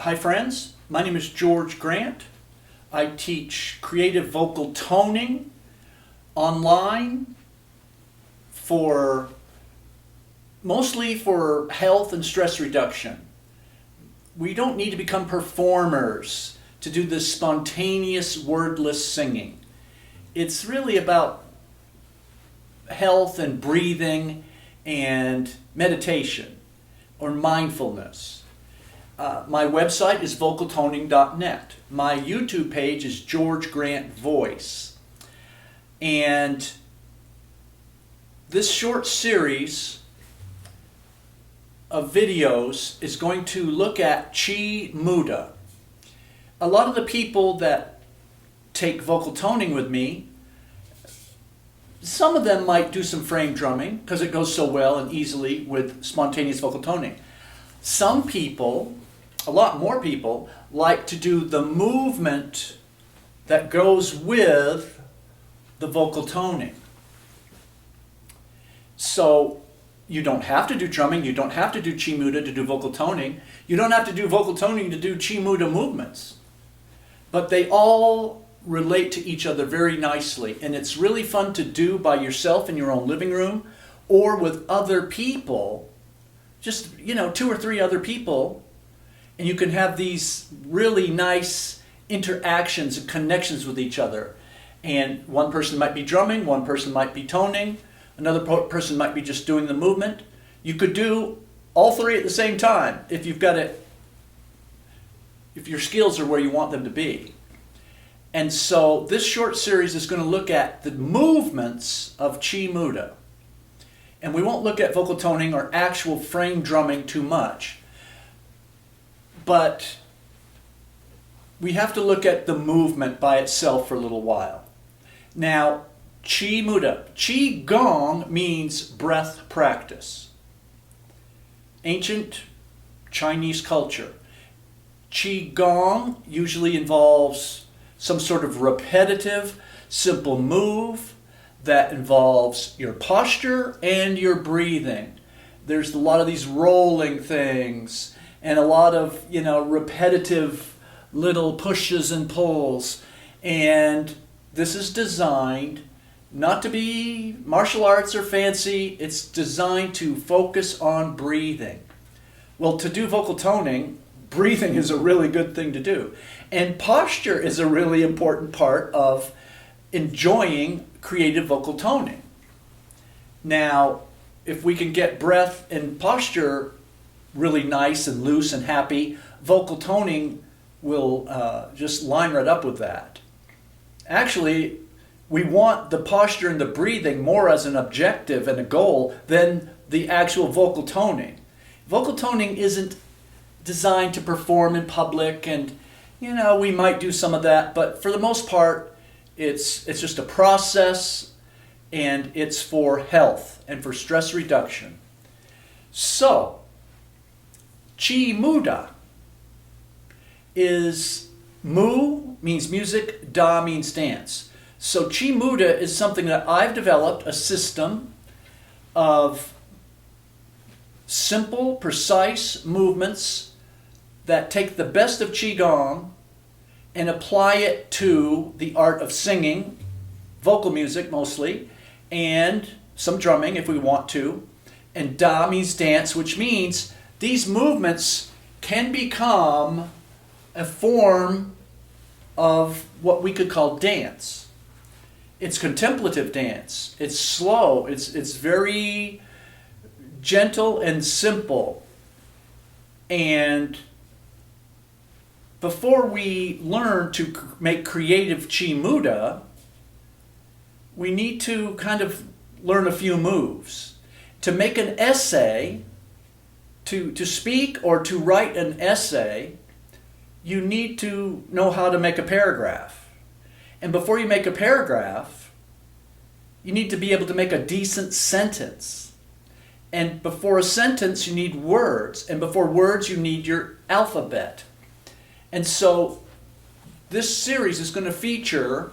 Hi friends, my name is George Grant. I teach creative vocal toning online mostly for health and stress reduction. We don't need to become performers to do this spontaneous wordless singing. It's really about health and breathing and meditation or mindfulness. My website is vocaltoning.net. My YouTube page is George Grant Voice. And this short series of videos is going to look at MUDA. A lot of the people that take vocal toning with me, some of them might do some frame drumming because it goes so well and easily with spontaneous vocal toning. Some people, a lot more people, like to do the movement that goes with the vocal toning. So you don't have to do drumming, you don't have to do MUDA to do vocal toning, you don't have to do vocal toning to do MUDA movements. But they all relate to each other very nicely, and it's really fun to do by yourself in your own living room or with other people, just 2 or 3 other people, and you can have these really nice interactions and connections with each other. And one person might be drumming, one person might be toning, another person might be just doing the movement. You could do all 3 at the same time if you've got it, if your skills are where you want them to be. And so this short series is going to look at the movements of MUDA. And we won't look at vocal toning or actual frame drumming too much. But we have to look at the movement by itself for a little while. Now, MUDA. Qi Gong means breath practice. Ancient Chinese culture. Qi Gong usually involves some sort of repetitive, simple move that involves your posture and your breathing. There's a lot of these rolling things and a lot of, repetitive little pushes and pulls. And this is designed not to be martial arts or fancy. It's designed to focus on breathing. Well, to do vocal toning, breathing is a really good thing to do. And posture is a really important part of enjoying creative vocal toning. Now, if we can get breath and posture really nice and loose and happy, vocal toning will just line right up with that. Actually, we want the posture and the breathing more as an objective and a goal than the actual vocal toning. Vocal toning isn't designed to perform in public, and we might do some of that, but for the most part it's just a process, and it's for health and for stress reduction. So MUDA is mu means music, da means dance. So MUDA is something that I've developed, a system of simple, precise movements that take the best of Qigong and apply it to the art of singing, vocal music mostly, and some drumming if we want to. And Da means dance, which means these movements can become a form of what we could call dance. It's contemplative dance. It's slow. It's very gentle and simple. And before we learn to make creative MUDA, we need to kind of learn a few moves. To make an essay, to speak or to write an essay, you need to know how to make a paragraph. And before you make a paragraph, you need to be able to make a decent sentence. And before a sentence, you need words. And before words, you need your alphabet. And so this series is going to feature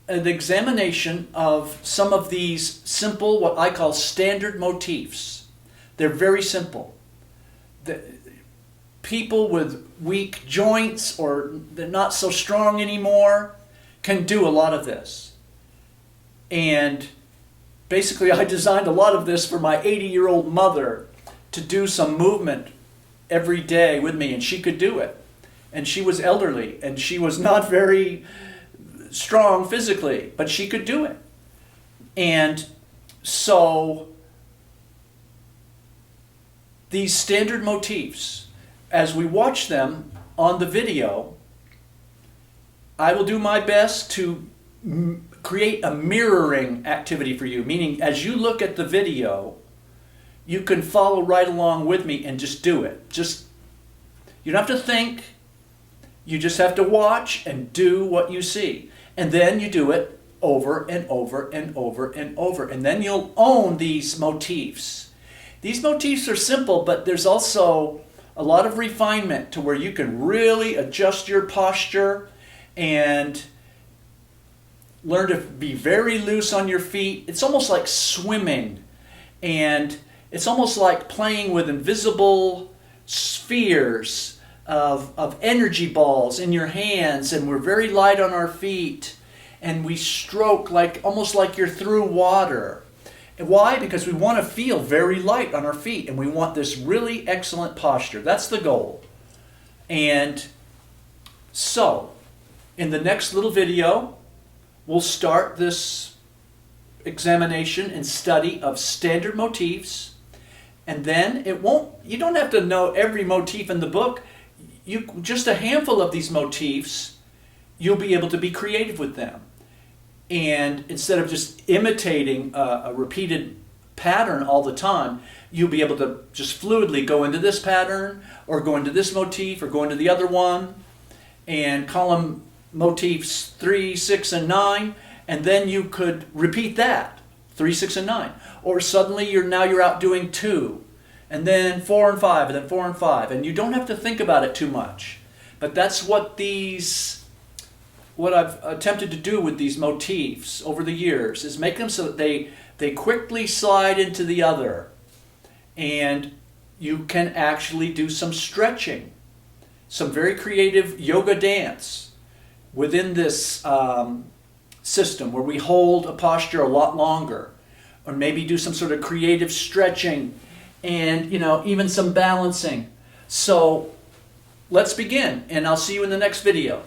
an examination of some of these simple, what I call standard motifs. They're very simple. people with weak joints or they're not so strong anymore can do a lot of this. And basically I designed a lot of this for my 80-year-old mother to do some movement every day with me, and she could do it. And she was elderly and she was not very strong physically, but she could do it. And so these standard motifs, as we watch them on the video, I will do my best to create a mirroring activity for you, meaning as you look at the video, you can follow right along with me and just do it. You don't have to think, you just have to watch and do what you see. And then you do it over and over and over and over, and then you'll own these motifs. These motifs are simple, but there's also a lot of refinement to where you can really adjust your posture and learn to be very loose on your feet. It's almost like swimming, and it's almost like playing with invisible spheres of energy balls in your hands, and we're very light on our feet, and we stroke almost like you're through water. And why? Because we want to feel very light on our feet, and we want this really excellent posture. That's the goal. And so, in the next little video, we'll start this examination and study of standard motifs, and then you don't have to know every motif in the book. Just a handful of these motifs, you'll be able to be creative with them. And instead of just imitating a repeated pattern all the time, you'll be able to just fluidly go into this pattern, or go into this motif, or go into the other one, and call them motifs 3, 6, and 9, and then you could repeat that, 3, 6, and 9. Or suddenly you're out doing 2, and then 4 and 5, and then 4 and 5, and you don't have to think about it too much. But that's what I've attempted to do with these motifs over the years, is make them so that they quickly slide into the other, and you can actually do some stretching, some very creative yoga dance within this system where we hold a posture a lot longer, or maybe do some sort of creative stretching and even some balancing. So let's begin, and I'll see you in the next video.